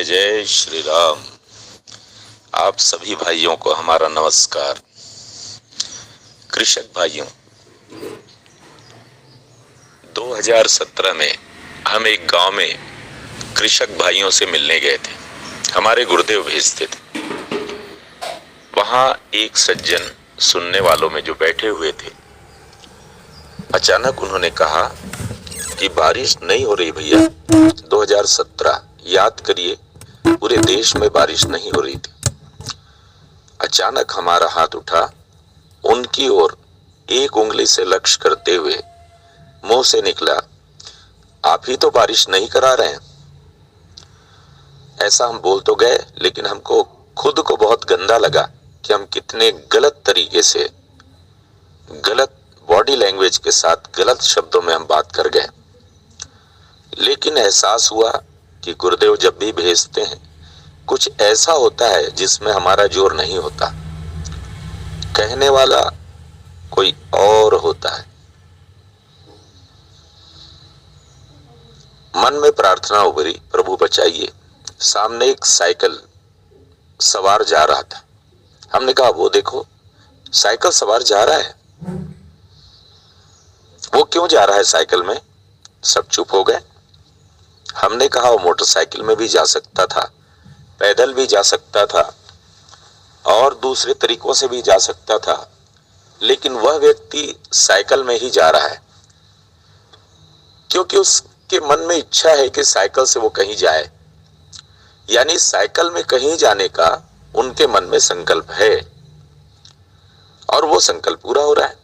जय जय श्री राम। आप सभी भाइयों को हमारा नमस्कार। कृषक भाइयों, 2017 में हम एक गांव में कृषक भाइयों से मिलने गए थे। हमारे गुरुदेव भेजते थे। वहां एक सज्जन सुनने वालों में जो बैठे हुए थे, अचानक उन्होंने कहा कि बारिश नहीं हो रही भैया। 2017 याद करिए, पूरे देश में बारिश नहीं हो रही थी। अचानक हमारा हाथ उठा, उनकी ओर एक उंगली से लक्ष्य करते हुए मुंह से निकला, आप ही तो बारिश नहीं करा रहे हैं। ऐसा हम बोल तो गए, लेकिन हमको खुद को बहुत गंदा लगा कि हम कितने गलत तरीके से, गलत बॉडी लैंग्वेज के साथ, गलत शब्दों में हम बात कर गए। लेकिन एहसास हुआ कि गुरुदेव जब भी भेजते हैं, कुछ ऐसा होता है जिसमें हमारा जोर नहीं होता। कहने वाला कोई और होता है। मन में प्रार्थना उभरी, प्रभु बचाइए। सामने एक साइकिल सवार जा रहा था। हमने कहा, वो देखो साइकिल सवार जा रहा है। वो क्यों जा रहा है साइकिल में? सब चुप हो गए। हमने कहा, वो मोटरसाइकिल में भी जा सकता था, पैदल भी जा सकता था, और दूसरे तरीकों से भी जा सकता था, लेकिन वह व्यक्ति साइकिल में ही जा रहा है क्योंकि उसके मन में इच्छा है कि साइकिल से वो कहीं जाए। यानी साइकिल में कहीं जाने का उनके मन में संकल्प है, और वो संकल्प पूरा हो रहा है।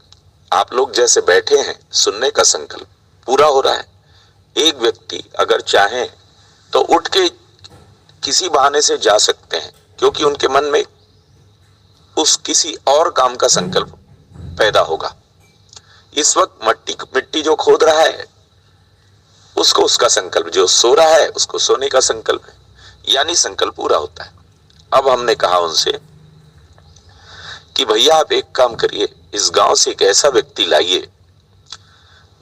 आप लोग जैसे बैठे हैं, सुनने का संकल्प पूरा हो रहा है। एक व्यक्ति अगर चाहे तो उठ के किसी बहाने से जा सकते हैं, क्योंकि उनके मन में उस किसी और काम का संकल्प पैदा होगा। इस वक्त मिट्टी जो खोद रहा है, उसको उसका संकल्प, जो सो रहा है उसको सोने का संकल्प है, यानी संकल्प पूरा होता है। अब हमने कहा उनसे कि भैया आप एक काम करिए, इस गांव से एक ऐसा व्यक्ति लाइए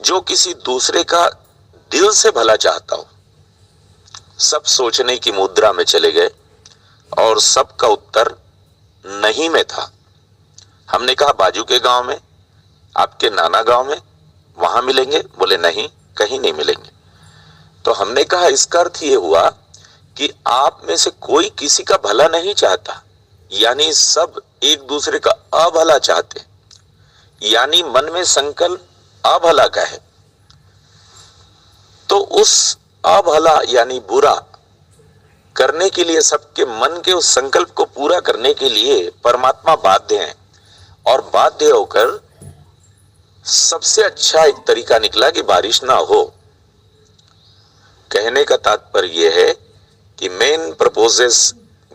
जो किसी दूसरे का दिल से भला चाहता हो। सब सोचने की मुद्रा में चले गए और सबका उत्तर नहीं में था। हमने कहा, बाजू के गांव में, आपके नाना गांव में, वहां मिलेंगे? बोले नहीं, कहीं नहीं मिलेंगे। तो हमने कहा, इसका अर्थ ये हुआ कि आप में से कोई किसी का भला नहीं चाहता, यानी सब एक दूसरे का अभला चाहते, यानी मन में संकल्प अभला का है। तो उस अभला यानी बुरा करने के लिए, सबके मन के उस संकल्प को पूरा करने के लिए परमात्मा बाध्य हैं, और बाध्य होकर सबसे अच्छा एक तरीका निकला कि बारिश ना हो। कहने का तात्पर्य यह है कि मैन प्रपोजेस,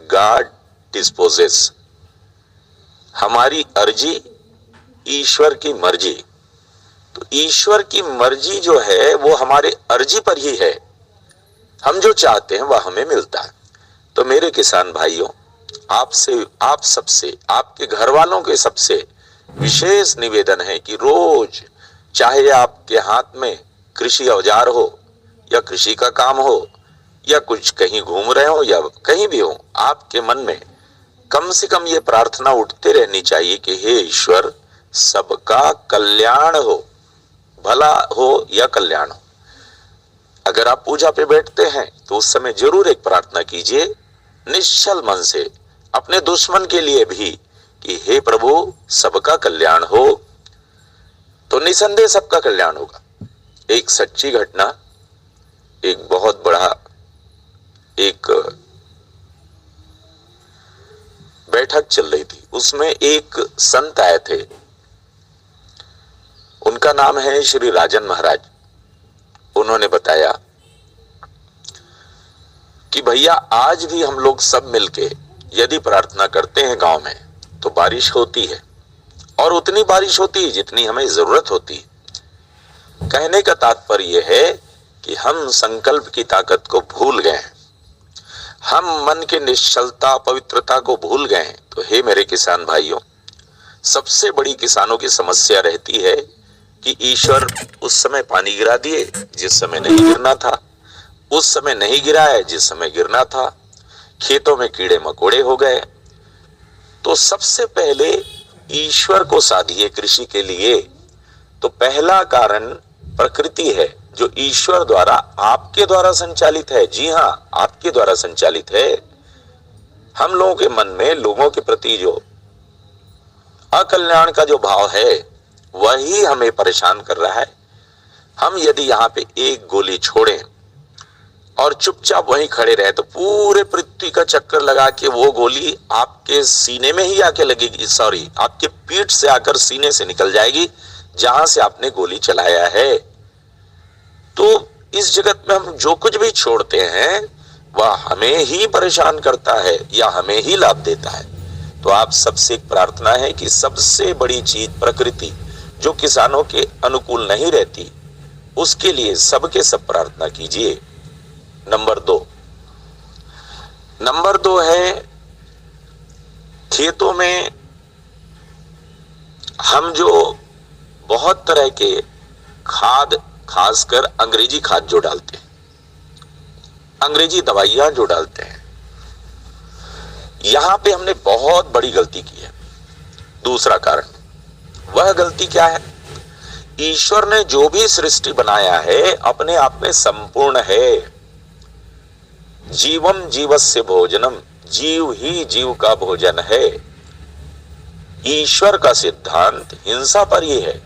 गॉड डिस्पोजेस। हमारी अर्जी, ईश्वर की मर्जी। तो ईश्वर की मर्जी जो है वो हमारे अर्जी पर ही है। हम जो चाहते हैं वह हमें मिलता है। तो मेरे किसान भाइयों, आपसे, आप सबसे, आपके घर वालों के सबसे विशेष निवेदन है कि रोज, चाहे आपके हाथ में कृषि औजार हो, या कृषि का काम हो, या कुछ कहीं घूम रहे हो, या कहीं भी हो, आपके मन में कम से कम ये प्रार्थना उठते रहनी चाहिए कि हे ईश्वर, सबका कल्याण हो, भला हो या कल्याण हो। अगर आप पूजा पे बैठते हैं तो उस समय जरूर एक प्रार्थना कीजिए निश्चल मन से, अपने दुश्मन के लिए भी, कि हे प्रभु सबका कल्याण हो। तो निसंदेह सबका कल्याण होगा। एक सच्ची घटना, एक बहुत बड़ा एक बैठक चल रही थी, उसमें एक संत आए थे। उनका नाम है श्री राजन महाराज। उन्होंने बताया कि भैया आज भी हम लोग सब मिलके यदि प्रार्थना करते हैं गांव में, तो बारिश होती है, और उतनी बारिश होती है जितनी हमें जरूरत होती है। कहने का तात्पर्य यह है कि हम संकल्प की ताकत को भूल गए हैं, हम मन के निश्चलता, पवित्रता को भूल गए हैं। तो हे मेरे किसान भाइयों, सबसे बड़ी किसानों की समस्या रहती है कि ईश्वर उस समय पानी गिरा दिए जिस समय नहीं गिरना था, उस समय नहीं गिरा है जिस समय गिरना था, खेतों में कीड़े मकोड़े हो गए। तो सबसे पहले ईश्वर को साधिए कृषि के लिए। तो पहला कारण प्रकृति है जो ईश्वर द्वारा आपके द्वारा संचालित है। जी हां, आपके द्वारा संचालित है। हम लोगों के मन में लोगों के प्रति जो अकल्याण का जो भाव है वही हमें परेशान कर रहा है। हम यदि यहाँ पे एक गोली छोड़ें और चुपचाप वहीं खड़े रहे तो पूरे पृथ्वी का चक्कर लगा के वो गोली आपके सीने में ही आके लगेगी, सॉरी आपके पीठ से आकर सीने से निकल जाएगी जहां से आपने गोली चलाया है। तो इस जगत में हम जो कुछ भी छोड़ते हैं वह हमें ही परेशान करता है या हमें ही लाभ देता है। तो आप सबसे एक प्रार्थना है कि सबसे बड़ी चीज प्रकृति जो किसानों के अनुकूल नहीं रहती उसके लिए सबके सब प्रार्थना कीजिए। नंबर दो है खेतों में हम जो बहुत तरह के खाद, खासकर अंग्रेजी खाद जो डालते हैं, अंग्रेजी दवाइयां जो डालते हैं, यहां पे हमने बहुत बड़ी गलती की है। दूसरा कारण, वह गलती क्या है? ईश्वर ने जो भी सृष्टि बनाया है अपने आप में संपूर्ण है। जीवम जीवस्य भोजनम, जीव ही जीव का भोजन है। ईश्वर का सिद्धांत हिंसा पर ही है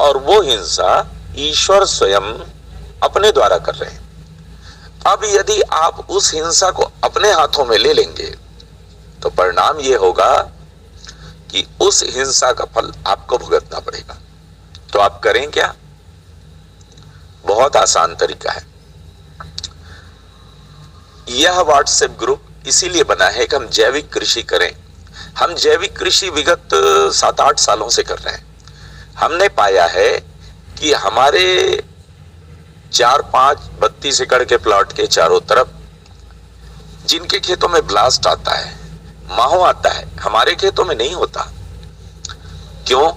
और वो हिंसा ईश्वर स्वयं अपने द्वारा कर रहे हैं। अब यदि आप उस हिंसा को अपने हाथों में ले लेंगे तो परिणाम ये होगा कि उस हिंसा का फल आपको भुगतना पड़ेगा। तो आप करें क्या? बहुत आसान तरीका है। यह व्हाट्सएप ग्रुप इसीलिए बना है कि हम जैविक कृषि करें। हम जैविक कृषि विगत 7-8 सालों से कर रहे हैं। हमने पाया है कि हमारे 4-5 32 एकड़ के प्लॉट के चारों तरफ जिनके खेतों में ब्लास्ट आता है, माहो आता है, हमारे खेतों में नहीं होता। क्यों?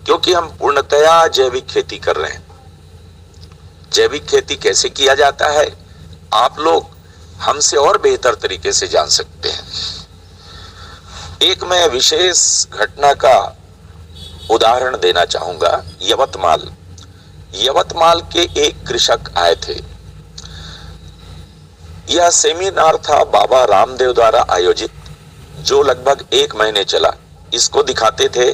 क्योंकि हम पूर्णतया जैविक खेती कर रहे हैं। जैविक खेती कैसे किया जाता है आप लोग हमसे और बेहतर तरीके से जान सकते हैं। एक मैं विशेष घटना का उदाहरण देना चाहूंगा। यवतमाल के एक कृषक आए थे। यह सेमिनार था बाबा रामदेव द्वारा आयोजित, जो लगभग 1 महीने चला। इसको दिखाते थे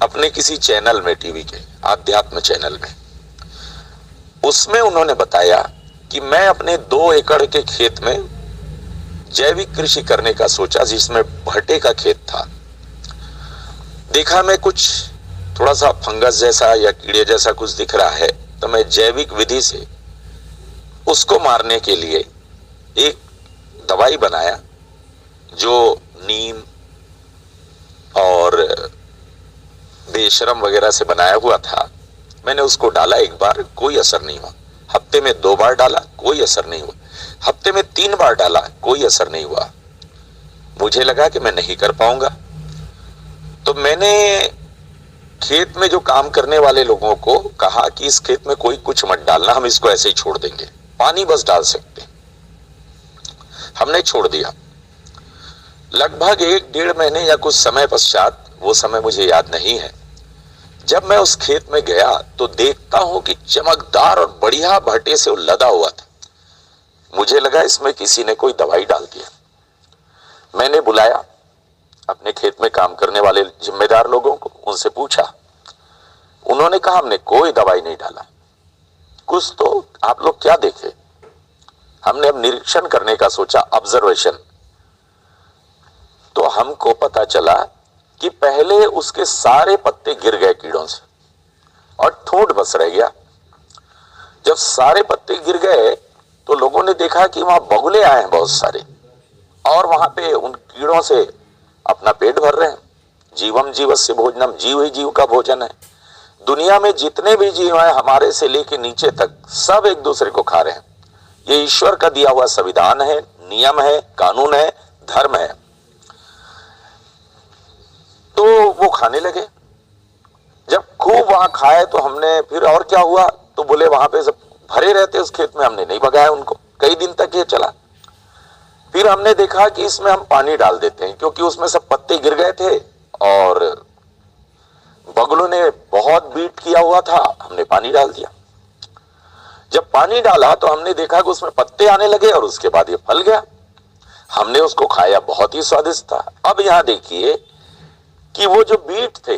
अपने किसी चैनल में, टीवी के आध्यात्म चैनल में। उसमें उन्होंने बताया कि मैं अपने 2 एकड़ के खेत में जैविक कृषि करने का सोचा, जिसमें भट्टे का खेत था। देखा मैं कुछ थोड़ा सा फंगस जैसा या कीड़े जैसा कुछ दिख रहा है, तो मैं जैविक विधि से उसको मारने के लिए एक दवाई बनाया जो नीम और बेशरम वगैरह से बनाया हुआ था। मैंने उसको डाला, एक बार कोई असर नहीं हुआ। हफ्ते में 2 बार डाला, कोई असर नहीं हुआ। हफ्ते में 3 बार डाला, कोई असर नहीं हुआ। मुझे लगा कि मैं नहीं कर पाऊंगा, तो मैंने खेत में जो काम करने वाले लोगों को कहा कि इस खेत में कोई कुछ मत डालना, हम इसको ऐसे ही छोड़ देंगे, पानी बस डाल सकते। हमने छोड़ दिया। लगभग 1-1.5 महीने या कुछ समय पश्चात, वो समय मुझे याद नहीं है, जब मैं उस खेत में गया तो देखता हूं कि चमकदार और बढ़िया भट्टे से लदा हुआ था। मुझे लगा इसमें किसी ने कोई दवाई डाल दिया। मैंने बुलाया अपने खेत में काम करने वाले जिम्मेदार लोगों को, उनसे पूछा। उन्होंने कहा हमने कोई दवाई नहीं डाला। कुछ तो आप लोग क्या देखे? हमने अब निरीक्षण करने का सोचा, ऑब्जर्वेशन। तो हमको पता चला कि पहले उसके सारे पत्ते गिर गए कीड़ों से और ठूंठ बस रह गया। जब सारे पत्ते गिर गए तो लोगों ने देखा कि वहां बगुले आए हैं बहुत सारे, और वहां पे उन कीड़ों से अपना पेट भर रहे हैं। जीवम जीवस्य भोजनम, जीव ही जीव का भोजन है। दुनिया में जितने भी जीव हैं, हमारे से लेके नीचे तक, सब एक दूसरे को खा रहे हैं। ये ईश्वर का दिया हुआ संविधान है, नियम है, कानून है, धर्म है। तो वो खाने लगे। जब खूब वहां खाए तो हमने फिर और क्या हुआ, तो बोले वहां पे सब भरे रहते उस खेत में, हमने नहीं भगाया उनको। कई दिन तक ये चला। फिर हमने देखा कि इसमें हम पानी डाल देते हैं, क्योंकि उसमें सब पत्ते गिर गए थे और बगुलों ने बहुत बीट किया हुआ था, हमने पानी डाल दिया। जब पानी डाला तो हमने देखा कि उसमें पत्ते आने लगे और उसके बाद ये फल गया। हमने उसको खाया, बहुत ही स्वादिष्ट था। अब यहां देखिए कि वो जो बीट थे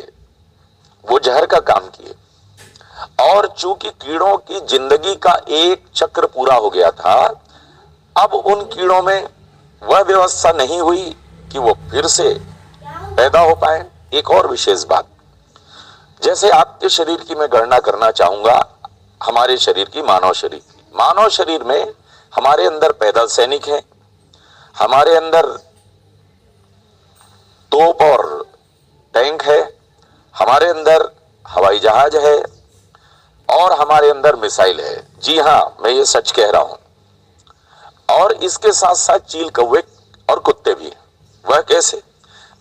वो जहर का काम किए, और चूंकि कीड़ों की जिंदगी का एक चक्र पूरा हो गया था, अब उन कीड़ों में वह व्यवस्था नहीं हुई कि वो फिर से पैदा हो पाए। एक और विशेष बात, जैसे आपके शरीर की मैं गणना करना चाहूंगा, हमारे शरीर की, मानव शरीर में हमारे अंदर पैदल सैनिक हैं, हमारे अंदर तोप और टैंक है, हमारे अंदर हवाई जहाज है और हमारे अंदर मिसाइल है। जी हां, मैं ये सच कह रहा हूं। और इसके साथ साथ चील, कौवे और कुत्ते भी। वह कैसे?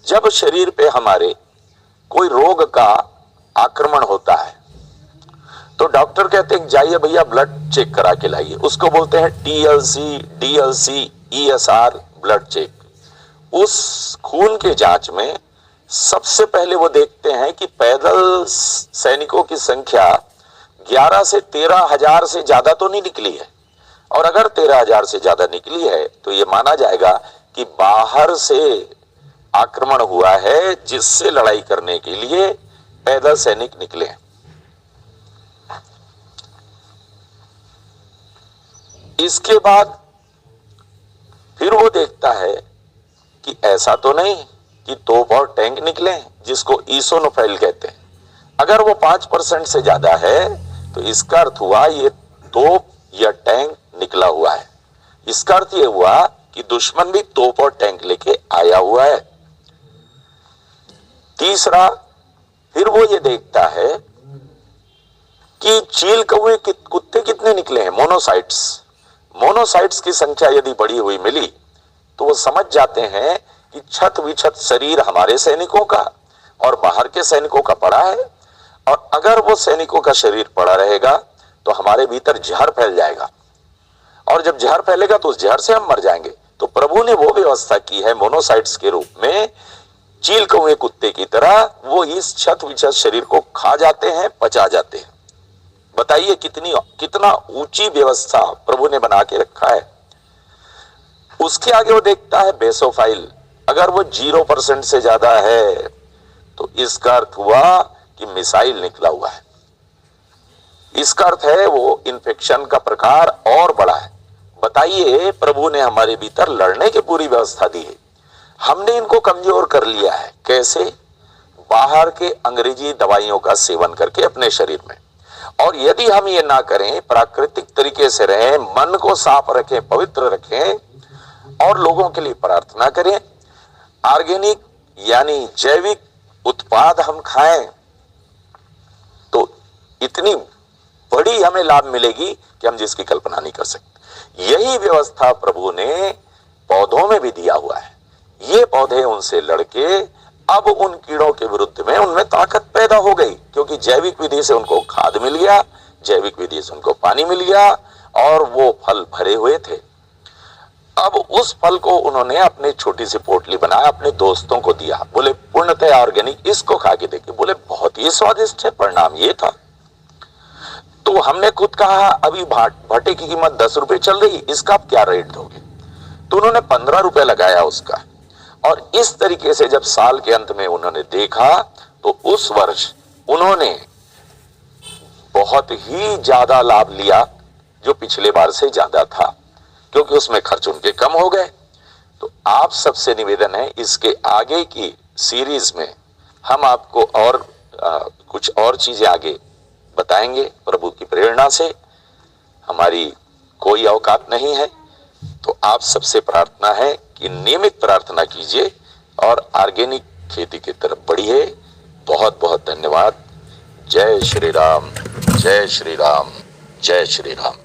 जब शरीर पे हमारे कोई रोग का आक्रमण होता है तो डॉक्टर कहते हैं जाइए भैया ब्लड चेक करा के लाइए, उसको बोलते हैं TLC, DLC, ESR, blood check. उस खून के जांच में सबसे पहले वो देखते हैं कि पैदल सैनिकों की संख्या 11 से 13,000 से ज्यादा तो नहीं निकली है, और अगर 13,000 से ज्यादा निकली है तो ये माना जाएगा कि बाहर से आक्रमण हुआ है, जिससे लड़ाई करने के लिए पैदल सैनिक निकले हैं। इसके बाद फिर वो देखता है कि ऐसा तो नहीं कि तोप और टैंक निकले, जिसको ईसोनोफाइल कहते हैं। अगर वो 5% से ज्यादा है तो इसका अर्थ हुआ ये तोप या टैंक निकला हुआ है। इसका अर्थ ये हुआ कि दुश्मन भी तोप और टैंक लेके आया हुआ है। तीसरा, फिर वो ये देखता है कि चील, कौवे, कुत्ते कितने निकले हैं, मोनोसाइट्स की संख्या यदि बढ़ी हुई मिली तो वो समझ जाते हैं कि छत विछत शरीर हमारे सैनिकों का और बाहर के सैनिकों का पड़ा है, और अगर वो सैनिकों का शरीर पड़ा रहेगा तो हमारे भीतर जहर फैल जाएगा, और जब जहर फैलेगा तो उस जहर से हम मर जाएंगे। तो प्रभु ने वो व्यवस्था की है मोनोसाइट्स के रूप में, चील, कौवे, कुत्ते की तरह वो इस छत विछत शरीर को खा जाते हैं, पचा जाते हैं। बताइए कितना ऊंची व्यवस्था प्रभु ने बना के रखा है। उसके आगे वो देखता है बेसोफाइल, अगर वो 0% से ज्यादा है तो इसका अर्थ हुआ कि मिसाइल निकला हुआ है। इसका अर्थ है वो इन्फेक्शन का प्रकार और बड़ा है। बताइए, प्रभु ने हमारे भीतर लड़ने की पूरी व्यवस्था दी है, हमने इनको कमजोर कर लिया है। कैसे? बाहर के अंग्रेजी दवाइयों का सेवन करके अपने शरीर में। और यदि हम ये ना करें, प्राकृतिक तरीके से रहें, मन को साफ रखें, पवित्र रखें और लोगों के लिए प्रार्थना करें, ऑर्गेनिक यानी जैविक उत्पाद हम खाएं, तो इतनी बड़ी हमें लाभ मिलेगी कि हम जिसकी कल्पना नहीं कर सकते। यही व्यवस्था प्रभु ने पौधों में भी दिया हुआ है। ये पौधे उनसे लड़के अब उन कीड़ों के विरुद्ध में उनमें ताकत पैदा हो गई, क्योंकि जैविक विधि से उनको खाद मिल गया, जैविक विधि से उनको पानी मिल गया और वो फल भरे हुए थे। अब उस फल को उन्होंने अपने छोटी सी पोटली बनाया, अपने दोस्तों को दिया, बोले पूर्णतः ऑर्गेनिक, इसको खा के देखिए। बोले बहुत ही स्वादिष्ट है। परिणाम ये था। तो हमने खुद कहा अभी भट्टे की कीमत 10 रुपए चल रही, इसका आप क्या रेट दोगे? तो उन्होंने 15 रुपए लगाया उसका। और इस तरीके से जब साल के अंत में उन्होंने देखा तो उस वर्ष उन्होंने बहुत ही ज्यादा लाभ लिया, जो पिछले बार से ज्यादा था, क्योंकि उसमें खर्च उनके कम हो गए। तो आप सबसे निवेदन है, इसके आगे की सीरीज में हम आपको और कुछ और चीजें आगे बताएंगे। प्रभु की प्रेरणा से हमारी कोई औकात नहीं है, तो आप सबसे प्रार्थना है कि नियमित प्रार्थना कीजिए और ऑर्गेनिक खेती की तरफ बढ़िए। बहुत बहुत धन्यवाद। जय श्री राम, जय श्री राम, जय श्री राम।